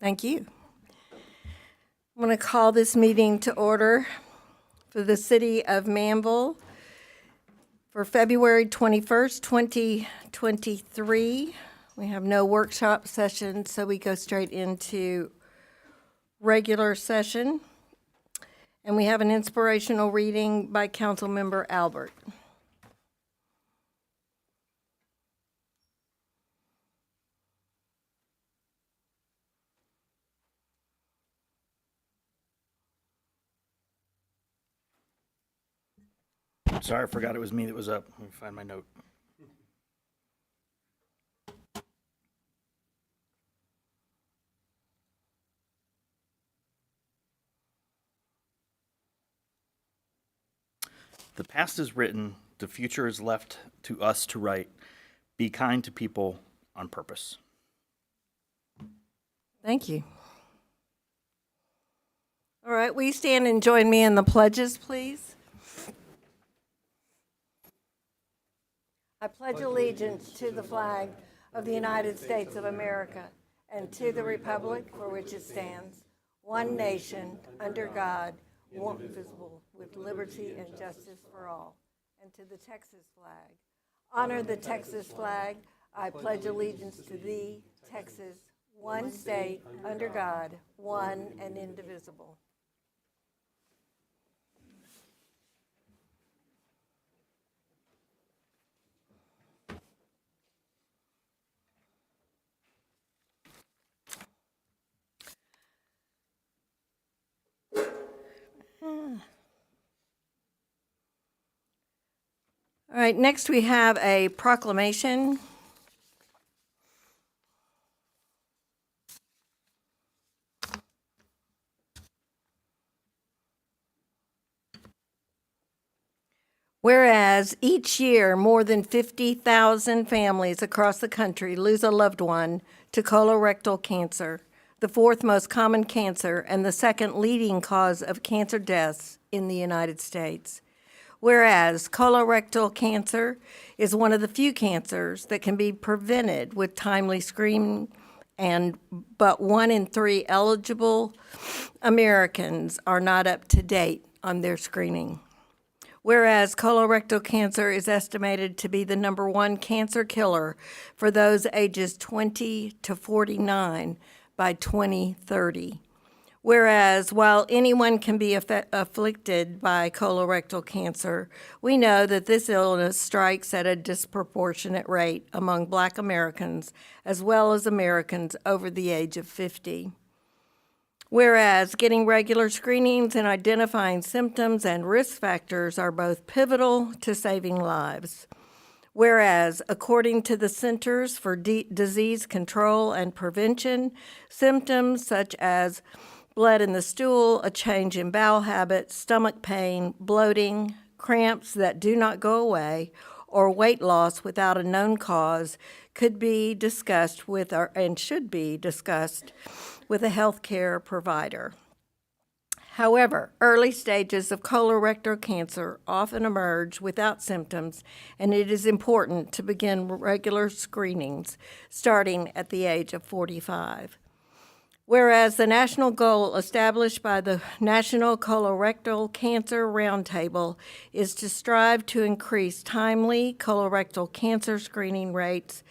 Thank you. I'm going to call this meeting to order for the city of Manvel for February 21st, 2023. We have no workshop session, so we go straight into regular session. And we have an inspirational reading by Councilmember Albert. Sorry, I forgot it was me that was up. Let me find my note. The past is written, the future is left to us to write. Be kind to people on purpose. Thank you. All right, will you stand and join me in the pledges, please? I pledge allegiance to the flag of the United States of America and to the republic for which it stands, one nation, under God, indivisible, with liberty and justice for all. And to the Texas flag. Honor the Texas flag. I pledge allegiance to thee, Texas, one state, under God, one and indivisible. All right, next we have a proclamation. Whereas each year, more than 50,000 families across the country lose a loved one to colorectal cancer, the fourth most common cancer and the second leading cause of cancer deaths in the United States. Whereas colorectal cancer is one of the few cancers that can be prevented with timely screening, but 1 in 3 eligible Americans are not up to date on their screening. Whereas colorectal cancer is estimated to be the #1 cancer killer for those ages 20 to 49 by 2030. Whereas while anyone can be afflicted by colorectal cancer, we know that this illness strikes at a disproportionate rate among Black Americans as well as Americans over the age of 50. Whereas getting regular screenings and identifying symptoms and risk factors are both pivotal to saving lives. Whereas, according to the Centers for Disease Control and Prevention, symptoms such as blood in the stool, a change in bowel habits, stomach pain, bloating, cramps that do not go away, or weight loss without a known cause could be discussed with and should be discussed with a healthcare provider. However, early stages of colorectal cancer often emerge without symptoms, and it is important to begin regular screenings starting at the age of 45. Whereas the national goal established by the National Colorectal Cancer Roundtable is to strive to increase timely colorectal cancer screening rates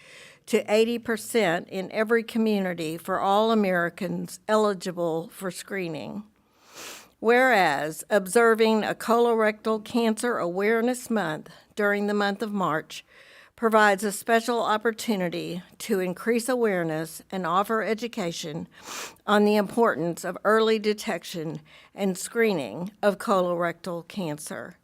to 80% in every community for all Americans eligible for screening. Whereas observing a colorectal cancer awareness month during the month of March provides a special opportunity to increase awareness and offer education on the importance of early detection and screening of colorectal cancer.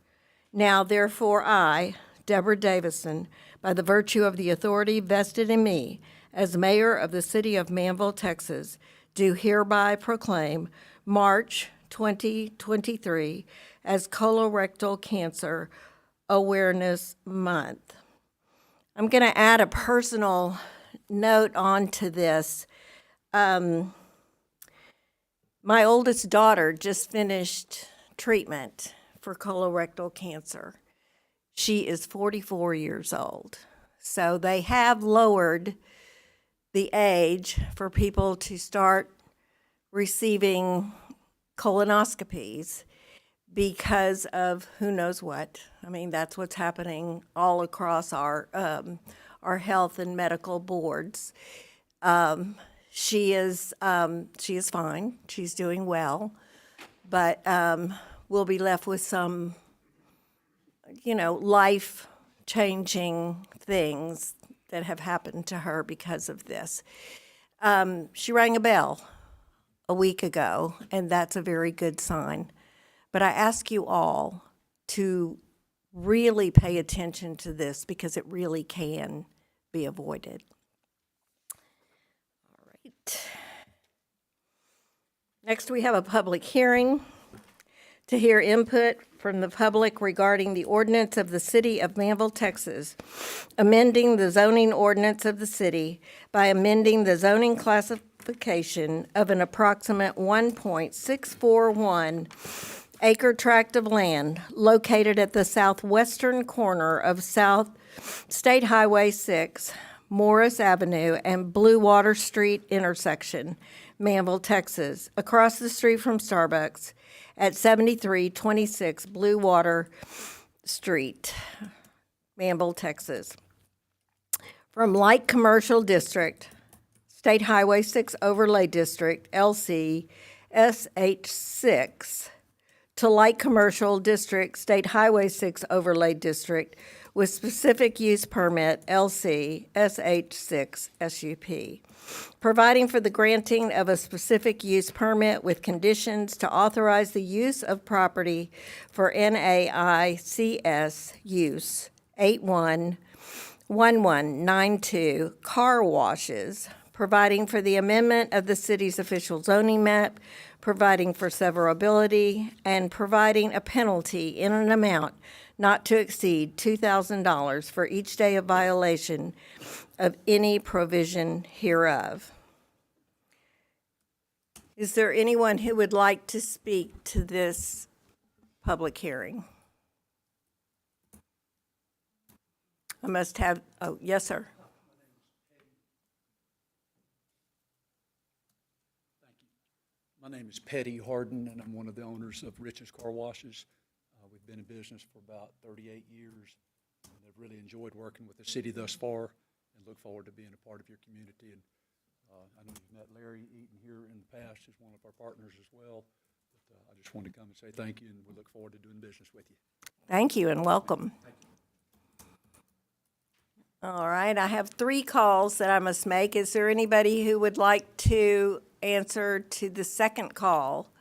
Now, therefore, I, Deborah Davison, by the virtue of the authority vested in me as mayor of the city of Manvel, Texas, do hereby proclaim March 2023 as Colorectal Cancer Awareness Month. I'm going to add a personal note onto this. My oldest daughter just finished treatment for colorectal cancer. She is 44 years old. So they have lowered the age for people to start receiving colonoscopies because of who knows what. I mean, that's what's happening all across our health and medical boards. She is fine. She's doing well, but we'll be left with some, life-changing things that have happened to her because of this. She rang a bell a week ago, and that's a very good sign. But I ask you all to really pay attention to this because it really can be avoided. All right. Next, we have a public hearing to hear input from the public regarding the ordinance of the City of Manvel, Texas, amending the zoning ordinance of the city by amending the zoning classification of an approximate 1.641 acre tract of land located at the southwestern corner of South State Highway 6, Morris Avenue, and Blue Water Street intersection, Manvel, Texas, across the street from Starbucks at 7326 Blue Water Street, Manvel, Texas. From Light Commercial District, State Highway 6 Overlay District, LC, SH6, to Light Commercial District, State Highway 6 Overlay District, with specific use permit, LC, SH6, SUP, providing for the granting of a specific use permit with conditions to authorize the use of property for NAICS use 811192 car washes, providing for the amendment of the city's official zoning map, providing for severability, and providing a penalty in an amount not to exceed $2,000 for each day of violation of any provision hereof. Is there anyone who would like to speak to this public hearing? I must have, yes, sir. My name is Petty Harden, and I'm one of the owners of Rich's Car Washes. We've been in business for about 38 years, and I've really enjoyed working with the city thus far and look forward to being a part of your community. And I know you've met Larry Eaton here in the past, who's one of our partners as well. But I just wanted to come and say thank you, and we look forward to doing business with you. Thank you and welcome. Thank you. All right, I have 3 calls that I must make. Is there anybody who would like to answer to the second call?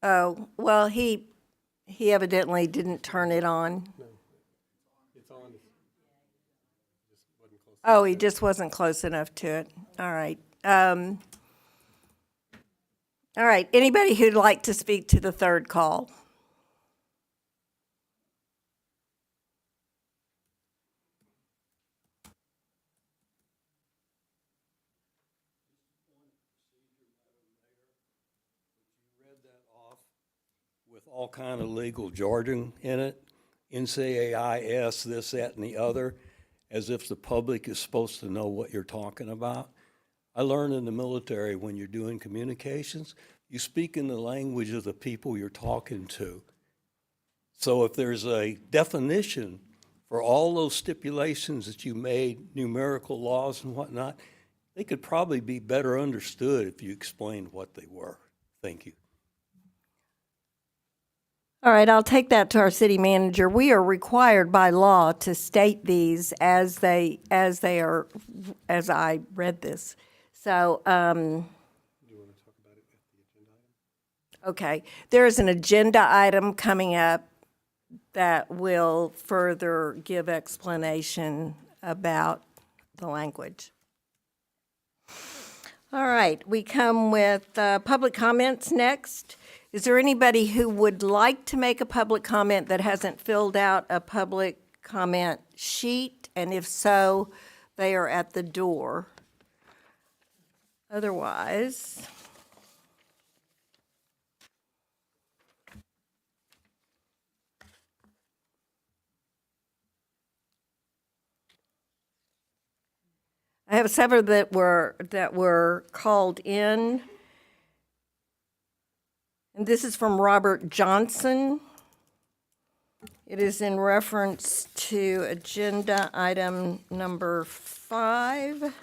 Oh, well, he evidently didn't turn it on. No, it's on. Just wasn't close. Oh, he just wasn't close enough to it. All right. All right, anybody who'd like to speak to the third call? With all kind of legal jargon in it, NCAIS, this, that, and the other, as if the public is supposed to know what you're talking about. I learned in the military when you're doing communications, you speak in the language of the people you're talking to. So if there's a definition for all those stipulations that you made, numerical laws and whatnot, they could probably be better understood if you explained what they were. Thank you. All right, I'll take that to our city manager. We are required by law to state these as they are, as I read this. So, Do you want to talk about it at the agenda item? okay, there is an agenda item coming up that will further give explanation about the language. All right, we come with public comments next. Is there anybody who would like to make a public comment that hasn't filled out a public comment sheet? And if so, they are at the door. Otherwise, have several that were called in. And this is from Robert Johnson. It is in reference to agenda item number 5.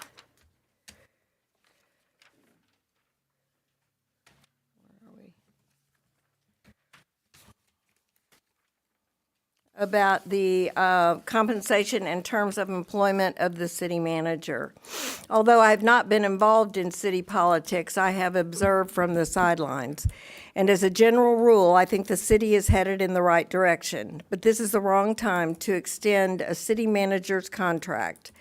About the compensation and terms of employment of the city manager. Although I have not been involved in city politics, I have observed from the sidelines. And as a general rule, I think the city is headed in the right direction. But this is the wrong time to extend a city manager's contract.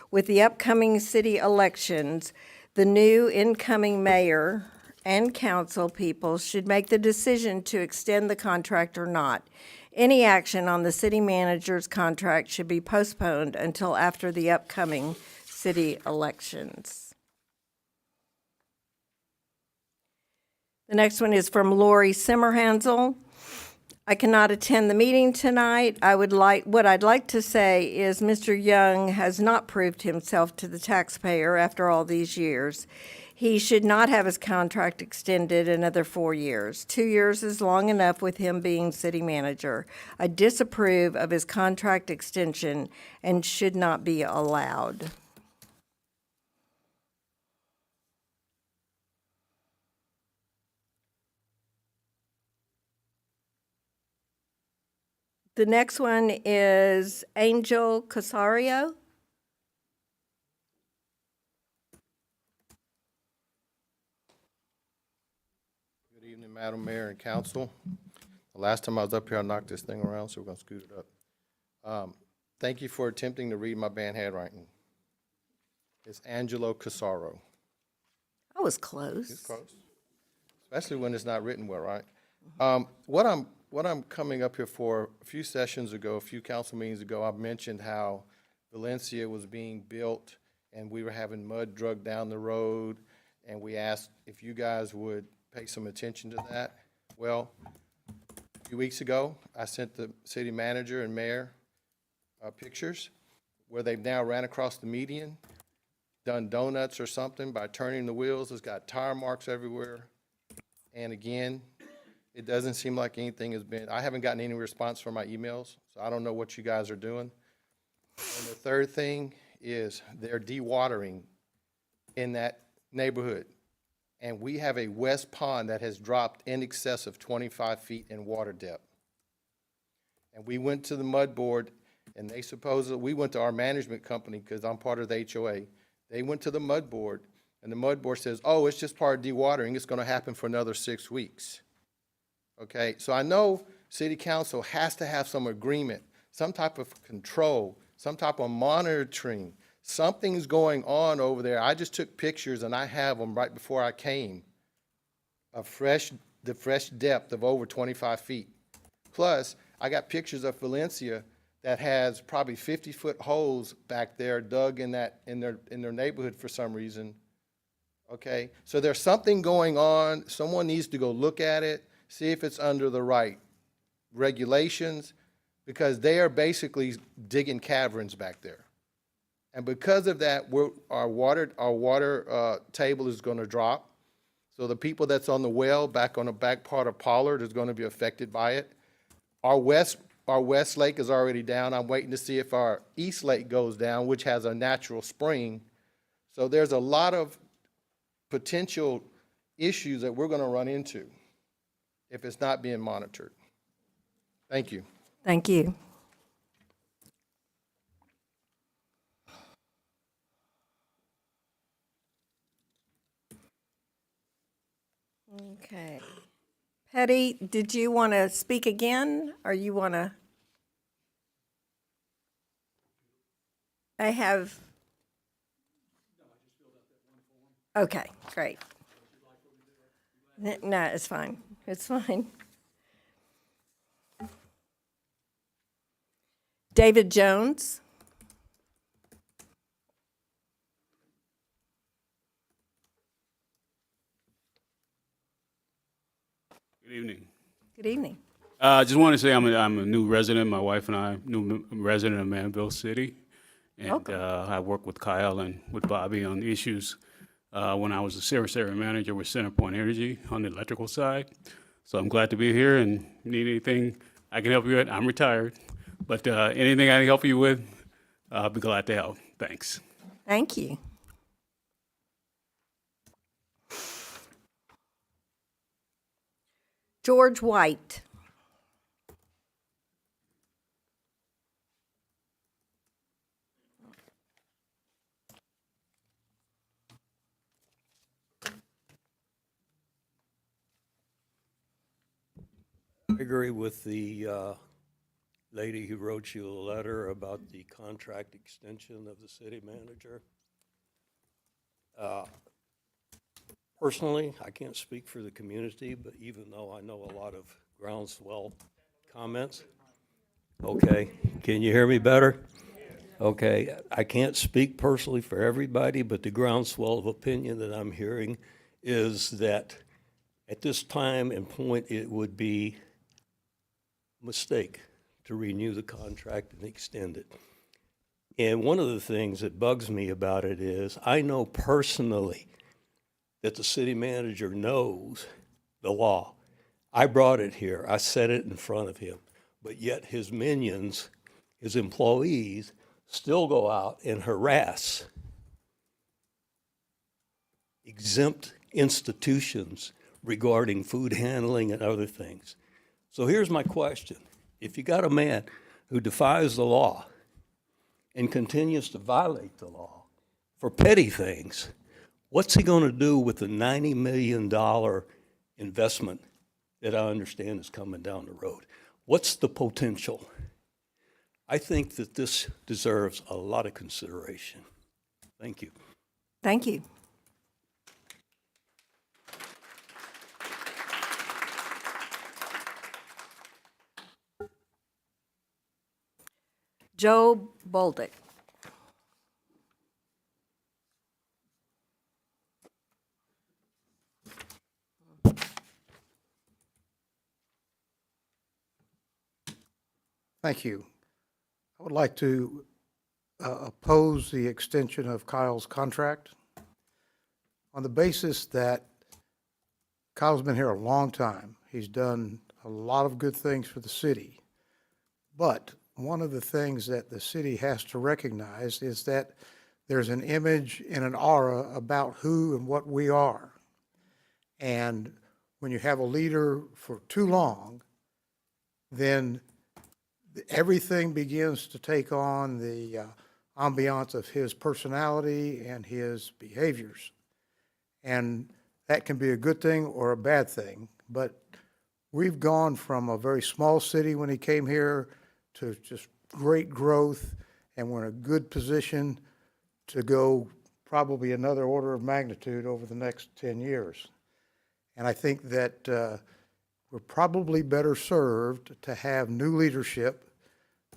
With the upcoming city elections, the new incoming mayor and council people should make the decision to extend the contract or not. Any action on the city manager's contract should be postponed until after the upcoming city elections. The next one is from Lori Simmerhansel. I cannot attend the meeting tonight. What I'd like to say is Mr. Young has not proved himself to the taxpayer after all these years. He should not have his contract extended another 4 years. 2 years is long enough with him being city manager. I disapprove of his contract extension and should not be allowed. The next one is Angel Casario. Good evening, Madam Mayor and Council. The last time I was up here, I knocked this thing around, so we're going to scoot it up. Thank you for attempting to read my bad handwriting. It's Angelo Casaro. I was close. It's close, especially when it's not written well, right? What I'm coming up here for, a few sessions ago, a few council meetings ago, I mentioned how Valencia was being built and we were having mud dragged down the road, and we asked if you guys would pay some attention to that. Well, a few weeks ago, I sent the city manager and mayor pictures where they've now ran across the median, done donuts or something by turning the wheels. It's got tire marks everywhere. And again, it doesn't seem like anything has been, I haven't gotten any response from my emails, so I don't know what you guys are doing. And the third thing is they're dewatering in that neighborhood. And we have a west pond that has dropped in excess of 25 feet in water depth. And we went to the mud board, and they supposedly, we went to our management company because I'm part of the HOA. They went to the mud board, and the mud board says, oh, it's just part of dewatering. It's going to happen for another 6 weeks. Okay, so I know city council has to have some agreement, some type of control, some type of monitoring. Something's going on over there. I just took pictures, and I have them right before I came, of the fresh depth of over 25 feet. Plus, I got pictures of Valencia that has probably 50-foot holes back there dug in their neighborhood for some reason. Okay, so there's something going on. Someone needs to go look at it, see if it's under the right regulations, because they are basically digging caverns back there. And because of that, our water table is going to drop. So the people that's on the well back on the back part of Pollard is going to be affected by it. Our west lake is already down. I'm waiting to see if our east lake goes down, which has a natural spring. So there's a lot of potential issues that we're going to run into if it's not being monitored. Thank you. Thank you. Okay. Patty, did you want to speak again, or you want to? I have. Okay, great. No, it's fine. It's fine. David Jones. Good evening. Good evening. I just want to say I'm a new resident. My wife and I, new resident of Manvel City. And I worked with Kyle and with Bobby on issues when I was a service area manager with CenterPoint Energy on the electrical side. So I'm glad to be here, and need anything I can help you with. I'm retired, but anything I can help you with, I'll be glad to help. Thanks. Thank you. George White. I agree with the lady who wrote you a letter about the contract extension of the city manager. Personally, I can't speak for the community, but even though I know a lot of groundswell comments. Okay, can you hear me better? Okay, I can't speak personally for everybody, but the groundswell of opinion that I'm hearing is that at this time and point, it would be a mistake to renew the contract and extend it. And one of the things that bugs me about it is I know personally that the city manager knows the law. I brought it here. I said it in front of him. But yet his minions, his employees, still go out and harass exempt institutions regarding food handling and other things. So here's my question. If you got a man who defies the law and continues to violate the law for petty things, what's he going to do with the $90 million investment that I understand is coming down the road? What's the potential? I think that this deserves a lot of consideration. Thank you. Thank you. Joe Bolduc. Thank you. I would like to oppose the extension of Kyle's contract on the basis that Kyle's been here a long time. He's done a lot of good things for the city. But one of the things that the city has to recognize is that there's an image and an aura about who and what we are. And when you have a leader for too long, then everything begins to take on the ambiance of his personality and his behaviors. And that can be a good thing or a bad thing. But we've gone from a very small city when he came here to just great growth, and we're in a good position to go probably another order of magnitude over the next 10 years. And I think that we're probably better served to have new leadership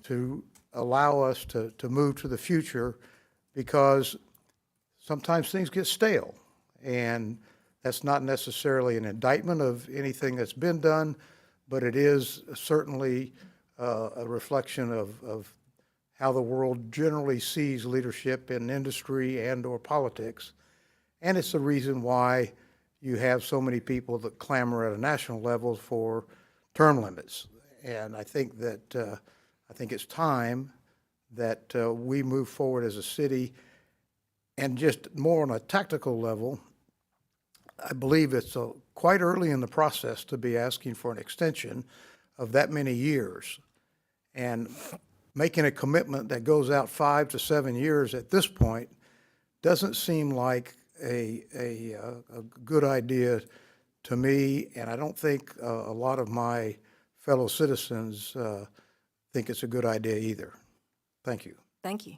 to allow us to move to the future, because sometimes things get stale. And that's not necessarily an indictment of anything that's been done, but it is certainly a reflection of how the world generally sees leadership in industry and or politics. And it's the reason why you have so many people that clamor at a national level for term limits. And I think that I think it's time that we move forward as a city. And just more on a tactical level, I believe it's quite early in the process to be asking for an extension of that many years. And making a commitment that goes out 5 to 7 years at this point doesn't seem like a good idea to me, and I don't think a lot of my fellow citizens think it's a good idea either. Thank you. Thank you.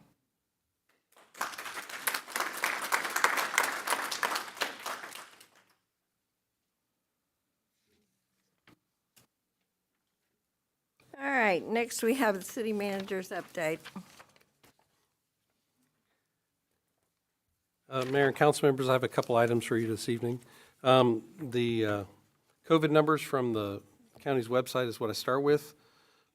All right, next we have the city manager's update. Mayor and council members, I have a couple items for you this evening. The COVID numbers from the county's website is what I start with.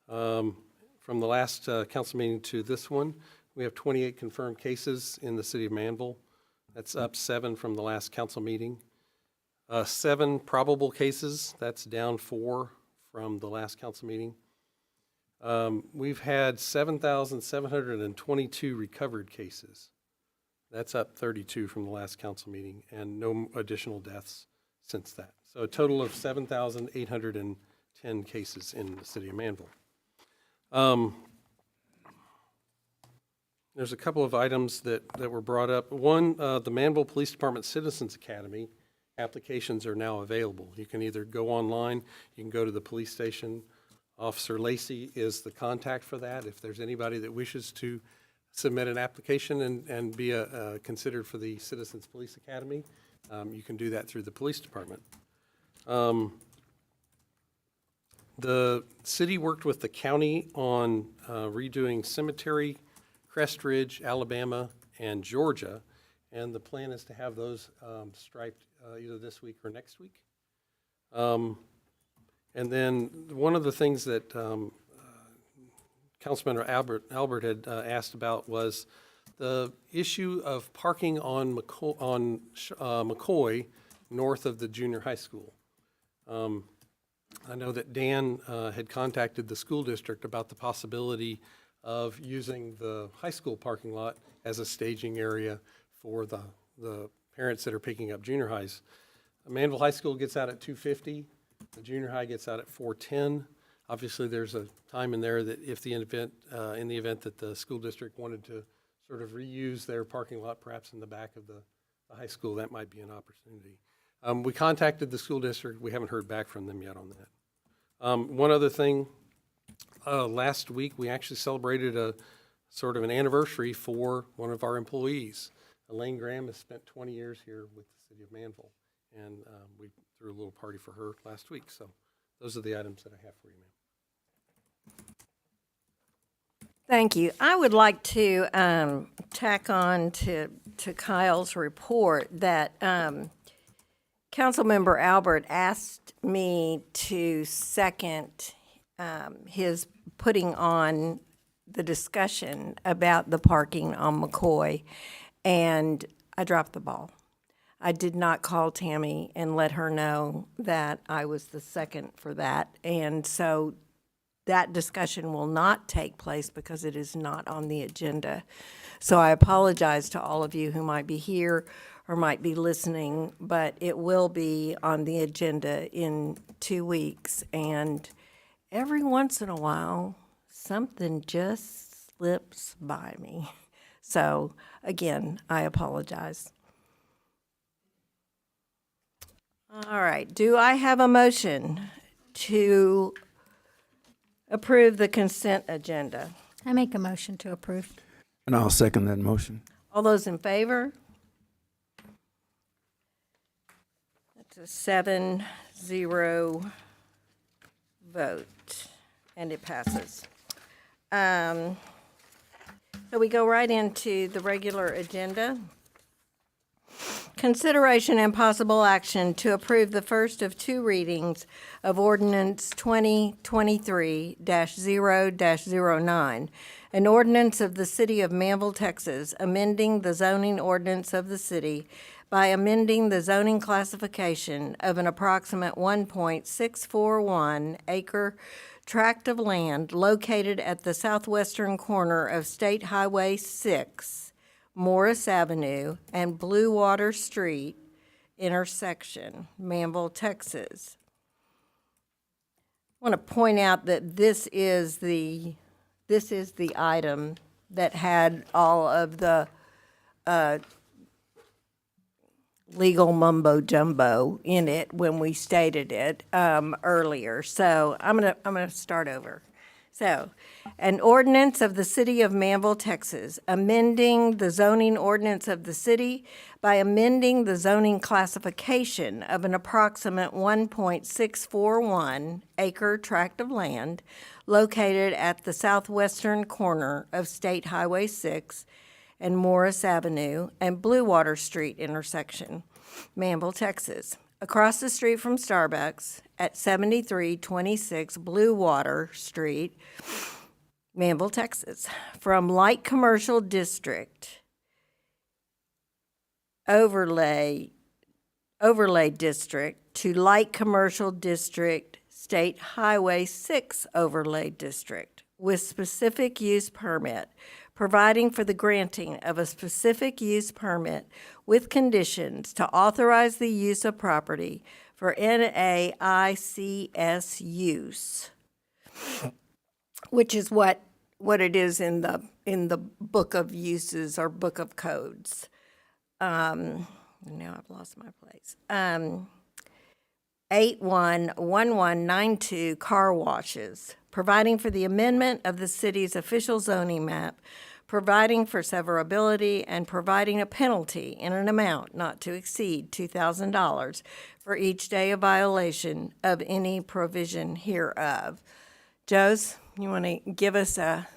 From the last council meeting to this one, We have 28 confirmed cases in the city of Manvel. That's up 7 from the last council meeting. 7 probable cases, that's down 4 from the last council meeting. We've had 7,722 recovered cases. That's up 32 from the last council meeting, and no additional deaths since that. So a total of 7,810 cases in the city of Manvel. There's a couple of items that were brought up. One, the Manvel Police Department Citizens Academy applications are now available. You can either go online, you can go to the police station. Officer Lacey is the contact for that. If there's anybody that wishes to submit an application and be considered for the Citizens Police Academy, you can do that through the police department. The city worked with the county on redoing Cemetery, Crest Ridge, Alabama, and Georgia, and the plan is to have those striped either this week or next week. And then one of the things that Councilmember Albert had asked about was the issue of parking on McCoy north of the junior high school. I know that Dan had contacted the school district about the possibility of using the high school parking lot as a staging area for the parents that are picking up junior highs. Manvel High School gets out at 2:50. The junior high gets out at 4:10. Obviously, there's a time in there that if in the event that the school district wanted to sort of reuse their parking lot, perhaps in the back of the high school, that might be an opportunity. We contacted the school district. We haven't heard back from them yet on that. One other thing, last week we actually celebrated a sort of an anniversary for one of our employees. Elaine Graham has spent 20 years here with the city of Manvel, and we threw a little party for her last week. So those are the items that I have for you, ma'am. Thank you. I would like to tack on to Kyle's report that Councilmember Albert asked me to second his putting on the discussion about the parking on McCoy, and I dropped the ball. I did not call Tammy and let her know that I was the second for that, and so that discussion will not take place because it is not on the agenda. So I apologize to all of you who might be here or might be listening, but it will be on the agenda in 2 weeks. And every once in a while, something just slips by me. So again, I apologize. All right, do I have a motion to approve the consent agenda? I make a motion to approve. And I'll second that motion. All those in favor? That's a 7-0 vote, and it passes. So we go right into the regular agenda. Consideration and possible action to approve the first of 2 readings of ordinance 2023-0-09, an ordinance of the City of Manvel, Texas, amending the zoning ordinance of the city by amending the zoning classification of an approximate 1.641 acre tract of land located at the southwestern corner of State Highway 6, Morris Avenue, and Blue Water Street intersection, Manvel, Texas. I want to point out that this is the item that had all of the legal mumbo jumbo in it when we stated it earlier. So I'm gonna start over. So, an ordinance of the City of Manvel, Texas, amending the zoning ordinance of the city by amending the zoning classification of an approximate 1.641 acre tract of land located at the southwestern corner of State Highway 6 and Morris Avenue and Blue Water Street intersection, Manvel, Texas, across the street from Starbucks at 7326 Blue Water Street, Manvel, Texas, from light commercial district overlay district to light commercial district, State Highway 6 overlay district with specific use permit, providing for the granting of a specific use permit with conditions to authorize the use of property for NAICS use, which is what it is in the book of uses or book of codes. Now I've lost my place. 811192 car washes, providing for the amendment of the city's official zoning map, providing for severability, and providing a penalty in an amount not to exceed $2,000 for each day of violation of any provision hereof. Joes, you want to give us an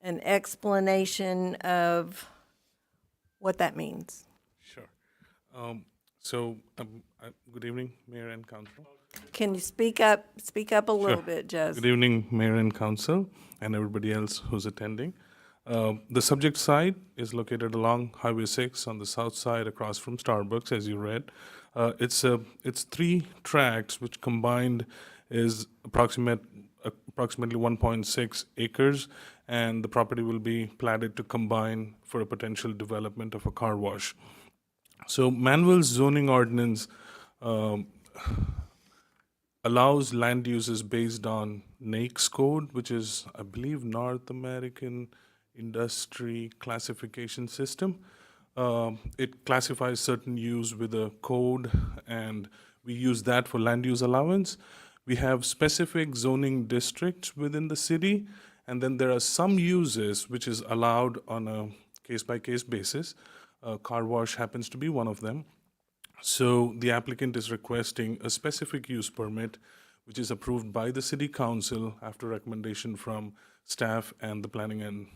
explanation of what that means? Sure. Good evening, Mayor and Council. Can you speak up a little bit, Joes? Good evening, Mayor and Council, and everybody else who's attending. The subject site is located along Highway 6 on the south side across from Starbucks, as you read. It's 3 tracts, which combined is approximately 1.6 acres, and the property will be platted to combine for a potential development of a car wash. So Manvel's zoning ordinance allows land uses based on NAICS code, which is, I believe, North American Industry Classification System. It classifies certain use with a code, and we use that for land use allowance. We have specific zoning districts within the city, and then there are some uses which is allowed on a case-by-case basis. Car wash happens to be one of them. So the applicant is requesting a specific use permit, which is approved by the City Council after recommendation from staff and the Planning,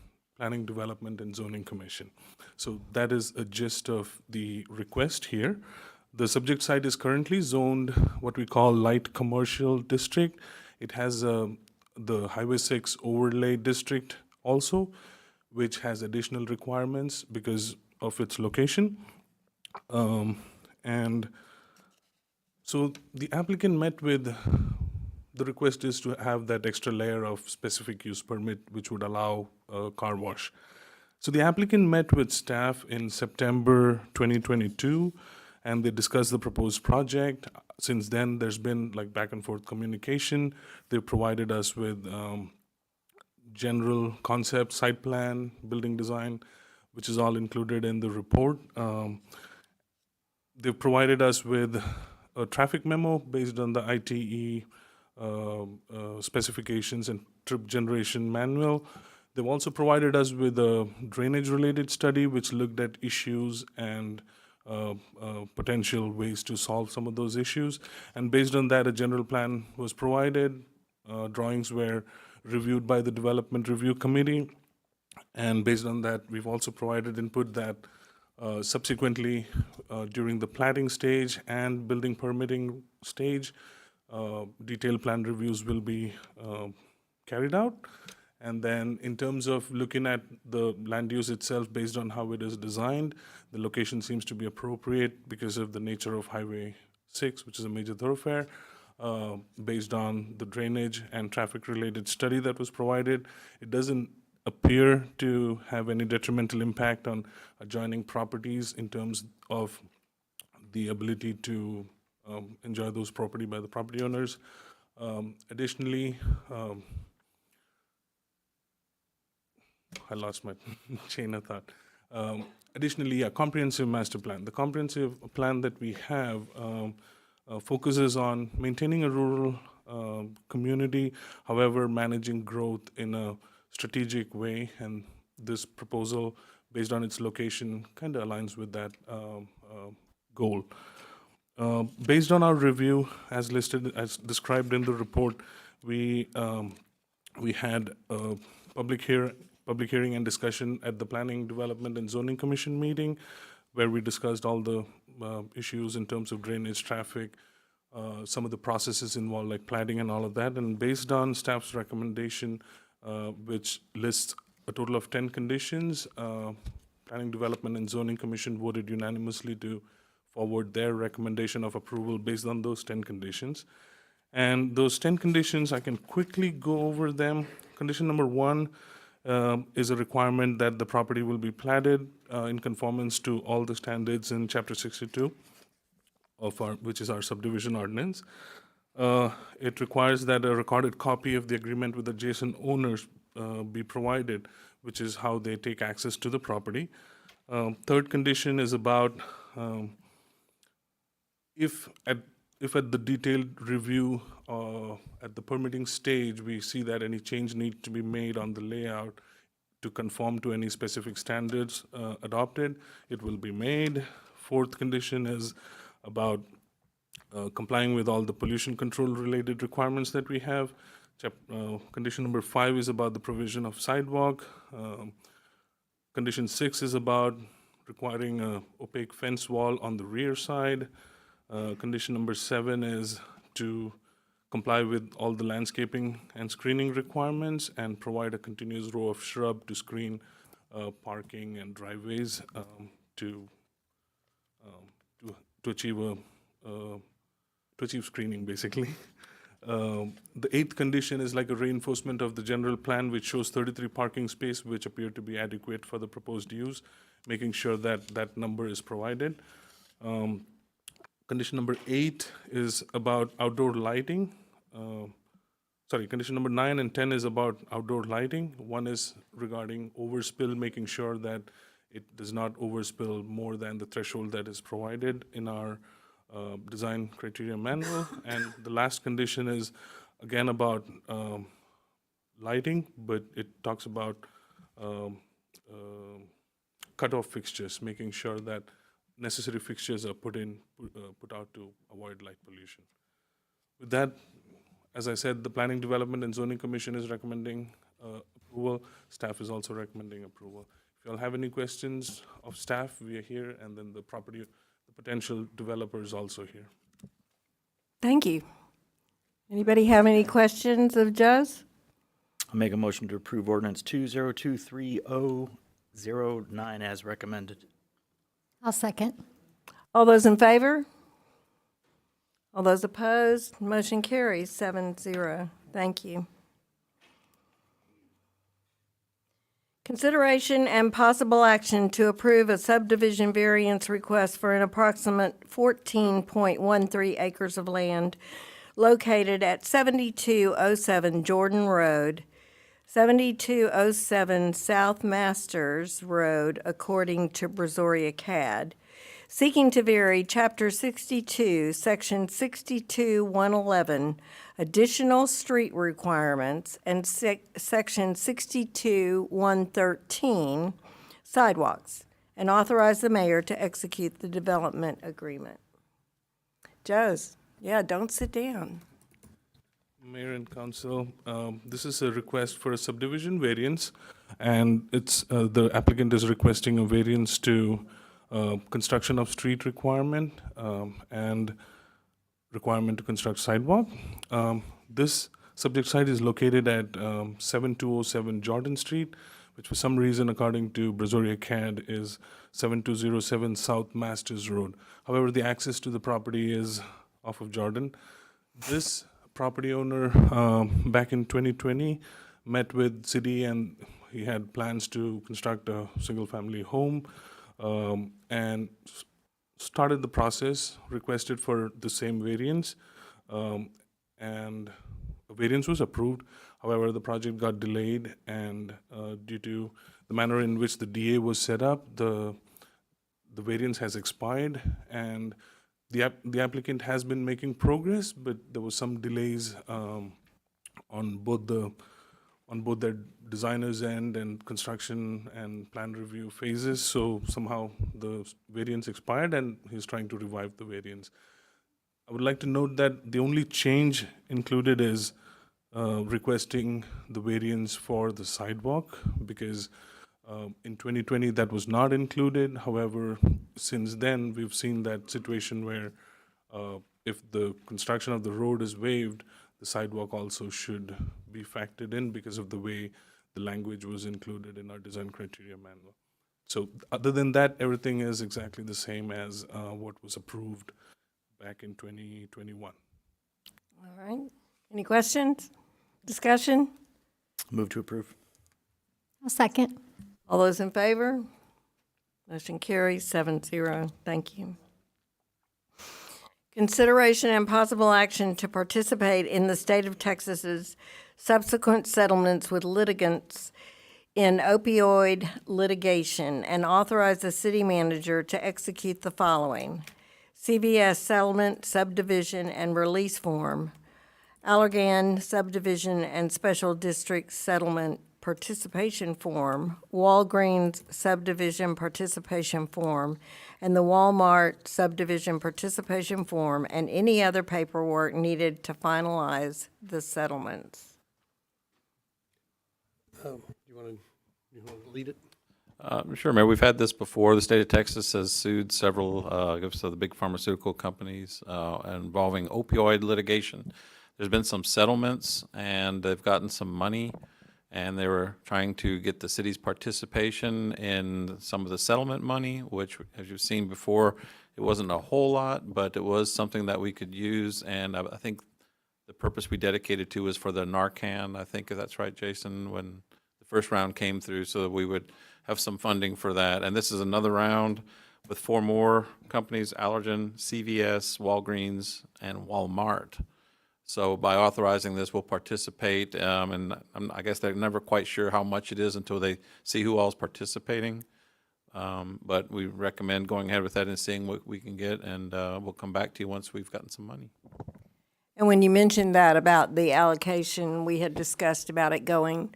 Development, and Zoning Commission. So that is a gist of the request here. The subject site is currently zoned what we call light commercial district. It has the Highway 6 overlay district also, which has additional requirements because of its location. And so the applicant met with, the request is to have that extra layer of specific use permit, which would allow a car wash. So the applicant met with staff in September 2022, and they discussed the proposed project. Since then, there's been like back and forth communication. They've provided us with general concept, site plan, building design, which is all included in the report. They've provided us with a traffic memo based on the ITE specifications and trip generation manual. They've also provided us with a drainage-related study, which looked at issues and potential ways to solve some of those issues. And based on that, a general plan was provided. Drawings were reviewed by the Development Review Committee. And based on that, we've also provided input that subsequently, during the planning stage and building permitting stage, detailed plan reviews will be carried out. And then in terms of looking at the land use itself, based on how it is designed, the location seems to be appropriate because of the nature of Highway 6, which is a major thoroughfare. Based on the drainage and traffic-related study that was provided, it doesn't appear to have any detrimental impact on adjoining properties in terms of the ability to enjoy those property by the property owners. Additionally, I lost my chain of thought. Additionally, a comprehensive master plan. The comprehensive plan that we have focuses on maintaining a rural community, however, managing growth in a strategic way, and this proposal, based on its location, kind of aligns with that goal. Based on our review, as listed, as described in the report, we had a public hearing and discussion at the Planning, Development, and Zoning Commission meeting, where we discussed all the issues in terms of drainage, traffic, some of the processes involved, like planning and all of that. And based on staff's recommendation, which lists a total of 10 conditions, Planning, Development, and Zoning Commission voted unanimously to forward their recommendation of approval based on those 10 conditions. And those 10 conditions, I can quickly go over them. Condition number 1 is a requirement that the property will be platted in conformance to all the standards in Chapter 62 of our, which is our subdivision ordinance. It requires that a recorded copy of the agreement with adjacent owners be provided, which is how they take access to the property. Third condition is about if at the detailed review at the permitting stage, we see that any change needs to be made on the layout to conform to any specific standards adopted, it will be made. Fourth condition is about complying with all the pollution control related requirements that we have. Condition number 5 is about the provision of sidewalk. Condition 6 is about requiring a opaque fence wall on the rear side. Condition number 7 is to comply with all the landscaping and screening requirements and provide a continuous row of shrub to screen parking and driveways to achieve screening, basically. The 8th condition is like a reinforcement of the general plan, which shows 33 parking space, which appear to be adequate for the proposed use, making sure that that number is provided. Condition number 8 is about outdoor lighting. Condition number 9 and 10 is about outdoor lighting. One is regarding overspill, making sure that it does not overspill more than the threshold that is provided in our design criteria manual. And the last condition is again about lighting, but it talks about cutoff fixtures, making sure that necessary fixtures are put out to avoid light pollution. With that, as I said, the Planning, Development, and Zoning Commission is recommending approval. Staff is also recommending approval. If you all have any questions of staff, we are here, and then the potential developer is also here. Thank you. Anybody have any questions of Joe's? I'll make a motion to approve ordinance 2023-009 as recommended. I'll second. All those in favor? All those opposed? Motion carries 7-0. Thank you. Consideration and possible action to approve a subdivision variance request for an approximate 14.13 acres of land located at 7207 Jordan Road, 7207 South Masters Road, according to Brazoria CAD, seeking to vary Chapter 62, Section 62-111, additional street requirements, and Section 62-113, sidewalks, and authorize the mayor to execute the development agreement. Joe's, yeah, don't sit down. Mayor and Council, this is a request for a subdivision variance, and it's the applicant is requesting a variance to construction of street requirement and requirement to construct sidewalk. This subject site is located at 7207 Jordan Street, which for some reason, according to Brazoria CAD, is 7207 South Masters Road. However, the access to the property is off of Jordan. This property owner, back in 2020, met with city and he had plans to construct a single-family home and started the process, requested for the same variance, and a variance was approved. However, the project got delayed, and due to the manner in which the DA was set up, the variance has expired, and the applicant has been making progress, but there was some delays on both their designer's end and construction and plan review phases. So somehow the variance expired, and he's trying to revive the variance. I would like to note that the only change included is requesting the variance for the sidewalk, because in 2020 that was not included. However, since then we've seen that situation where if the construction of the road is waived, the sidewalk also should be factored in because of the way the language was included in our design criteria manual. So other than that, everything is exactly the same as what was approved back in 2021. All right. Any questions? Discussion? Move to approve. I'll second. All those in favor? Motion carries 7-0. Thank you. Consideration and possible action to participate in the state of Texas's subsequent settlements with litigants in opioid litigation and authorize the city manager to execute the following: CVS settlement, subdivision, and release form, Allergan subdivision and special district settlement participation form, Walgreens subdivision participation form, and the Walmart subdivision participation form, and any other paperwork needed to finalize the settlements. You want to lead it? Sure, Mayor. We've had this before. The state of Texas has sued several of the big pharmaceutical companies involving opioid litigation. There's been some settlements, and they've gotten some money, and they were trying to get the city's participation in some of the settlement money, which, as you've seen before, it wasn't a whole lot, but it was something that we could use, and I think the purpose we dedicated to was for the Narcan. I think that's right, Jason, when the first round came through, so that we would have some funding for that. And this is another round with 4 more companies: Allergan, CVS, Walgreens, and Walmart. So by authorizing this, we'll participate, and I guess they're never quite sure how much it is until they see who all's participating. But we recommend going ahead with that and seeing what we can get, and we'll come back to you once we've gotten some money. And when you mentioned that about the allocation, we had discussed about it going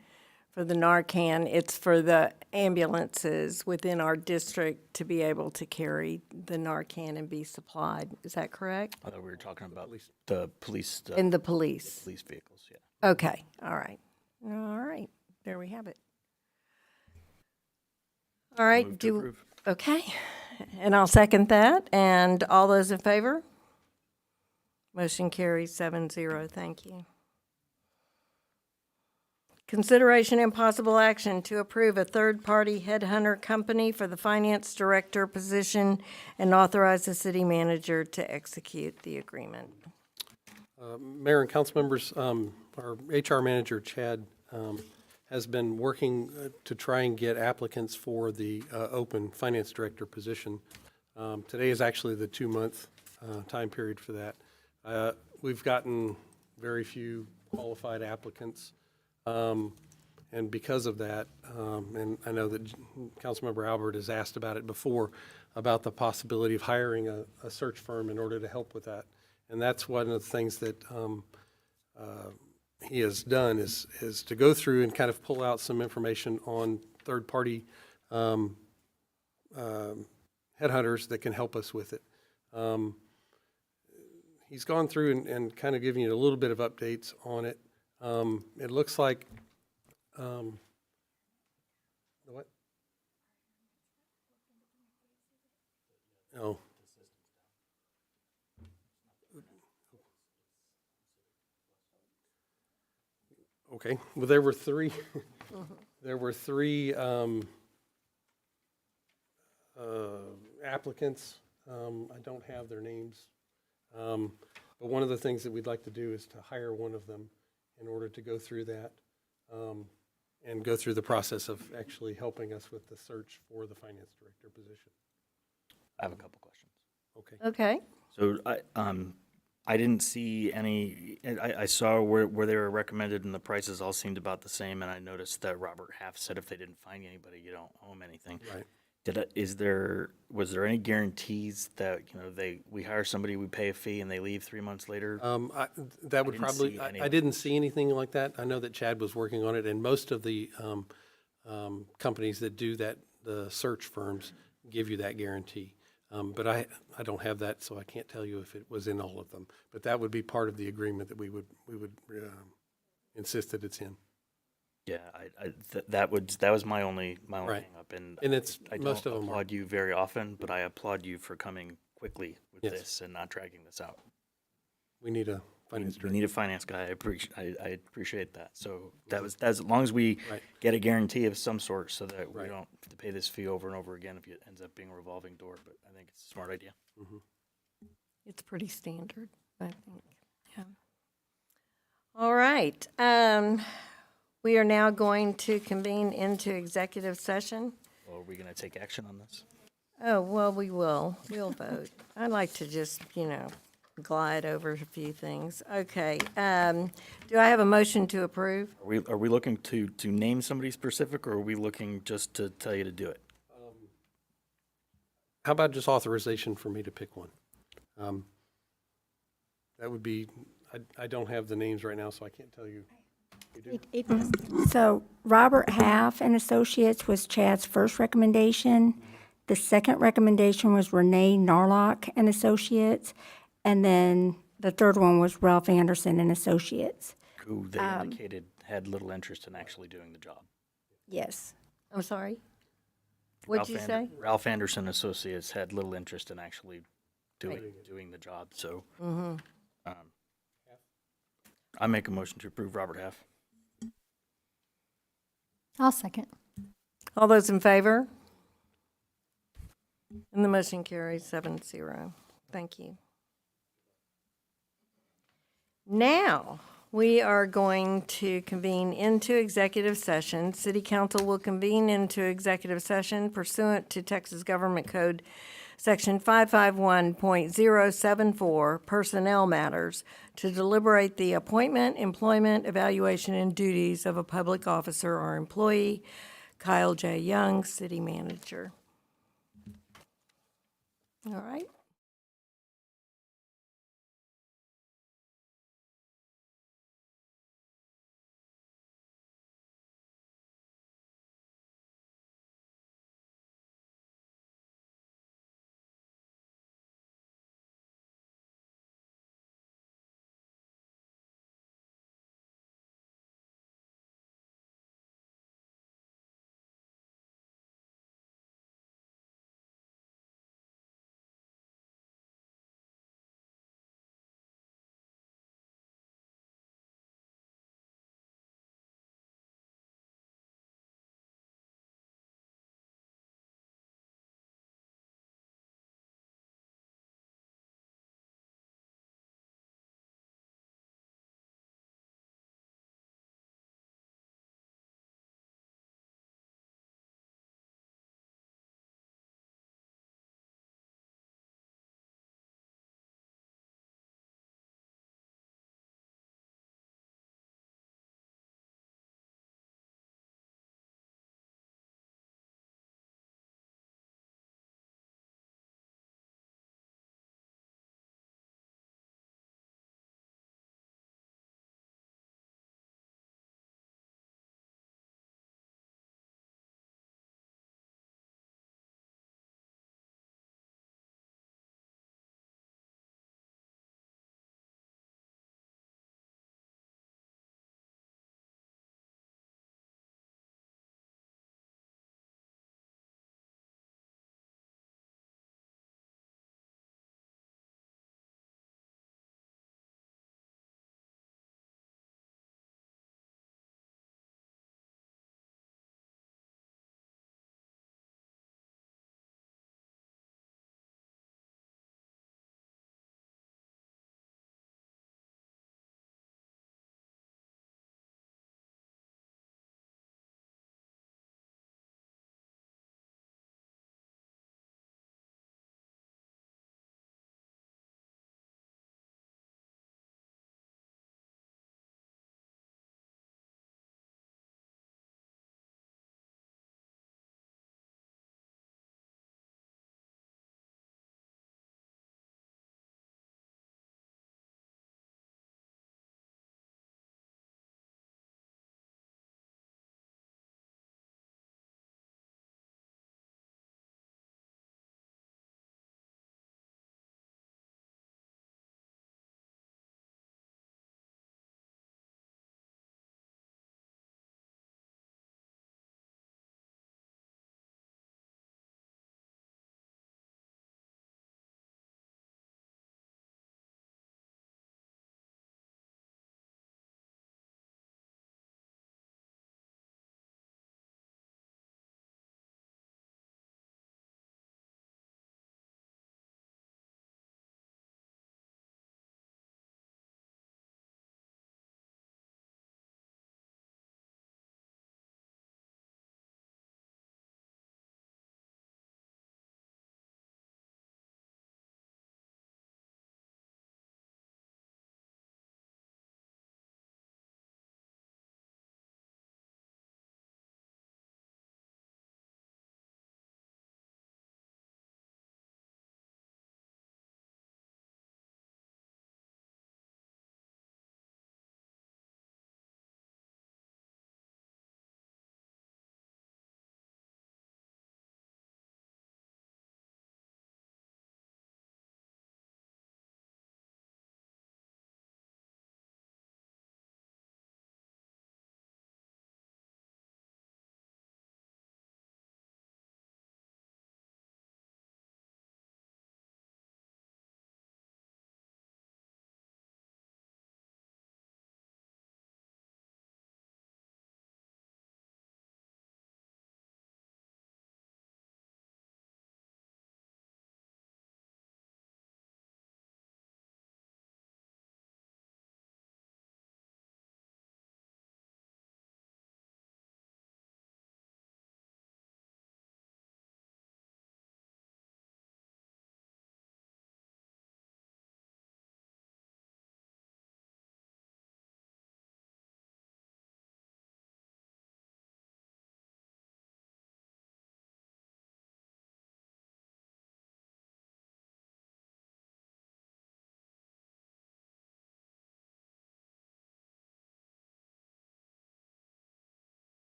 for the Narcan. It's for the ambulances within our district to be able to carry the Narcan and be supplied. Is that correct? I thought we were talking about the police, And the police? police vehicles, yeah. Okay, all right. All right, there we have it. All right, Move to approve. okay, and I'll second that. And all those in favor? Motion carries 7-0. Thank you. Consideration and possible action to approve a third-party headhunter company for the finance director position and authorize the city manager to execute the agreement. Mayor and council members, our HR manager, Chad, has been working to try and get applicants for the open finance director position. Today is actually the 2-month time period for that. We've gotten very few qualified applicants. And because of that, and I know that Councilmember Albert has asked about it before, about the possibility of hiring a search firm in order to help with that. And that's one of the things that he has done is to go through and kind of pull out some information on third-party headhunters that can help us with it. He's gone through and kind of given you a little bit of updates on it. It looks like, what? Oh. Okay, well, there were three, applicants. I don't have their names. But one of the things that we'd like to do is to hire one of them in order to go through that, and go through the process of actually helping us with the search for the finance director position. I have a couple questions. Okay. Okay, So I didn't see any, I saw where they were recommended and the prices all seemed about the same, and I noticed that Robert Half said if they didn't find anybody, you don't owe them anything. Right. Was there any guarantees that, we hire somebody, we pay a fee, and they leave 3 months later? That would didn't probably, see any I of didn't see anything like that. I know that Chad was working on it, and most of the companies that do that, the search firms, give you that guarantee. But I don't have that, so I can't tell you if it was in all of them. But that would be part of the agreement that we would insist that it's in. Yeah, that was my only Right. hang up, and And it's, I most don't of them are. applaud you very often, but I applaud you for coming quickly with Yes. this and not dragging this out. We need a finance We director. need a finance guy. I appreciate that. So that's as long as we Right. get a guarantee of some sort so that we Right. don't have to pay this fee over and over again if it ends up being a revolving door. But I think it's a smart idea. It's pretty standard, I think, yeah. All right, we are now going to convene into executive session. Well, are we going to take action on this? Oh, well, we'll vote. I like to just, glide over a few things. Okay, do I have a motion to approve? Are we looking to name somebody specific, or are we looking just to tell you to do it? How about just authorization for me to pick one? That would be, I don't have the names right now, so I can't tell you. So Robert Half and Associates was Chad's first recommendation. The second recommendation was Renee Narlock and Associates. And then the third one was Ralph Anderson and Associates. Who they indicated had little interest in actually doing the job. Yes. I'm sorry? What'd you say? Ralph Anderson Associates had little interest in actually doing the job, so. I make a motion to approve Robert Half. I'll second. All those in favor? And the motion carries 7-0. Thank you. Now, we are going to convene into executive session. City Council will convene into executive session pursuant to Texas Government Code Section 551.074, Personnel Matters, to deliberate the appointment, employment, evaluation, and duties of a public officer or employee. Kyle J. Young, City Manager. All right.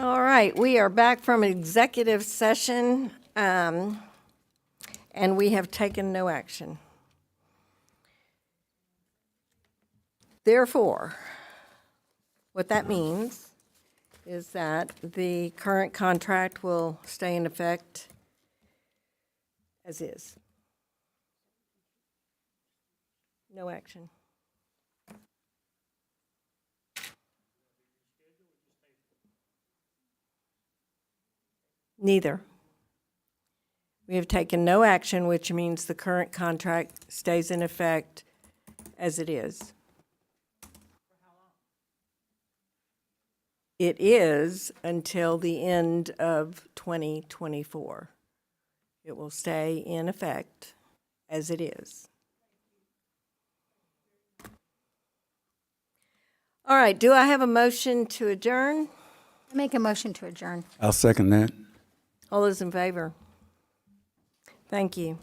All right, we are back from executive session, and we have taken no action. Therefore, what that means is that the current contract will stay in effect as is. No action. Neither. We have taken no action, which means the current contract stays in effect as it is. It is until the end of 2024. It will stay in effect as it is. All right, do I have a motion to adjourn? Make a motion to adjourn. I'll second that. All those in favor? Thank you.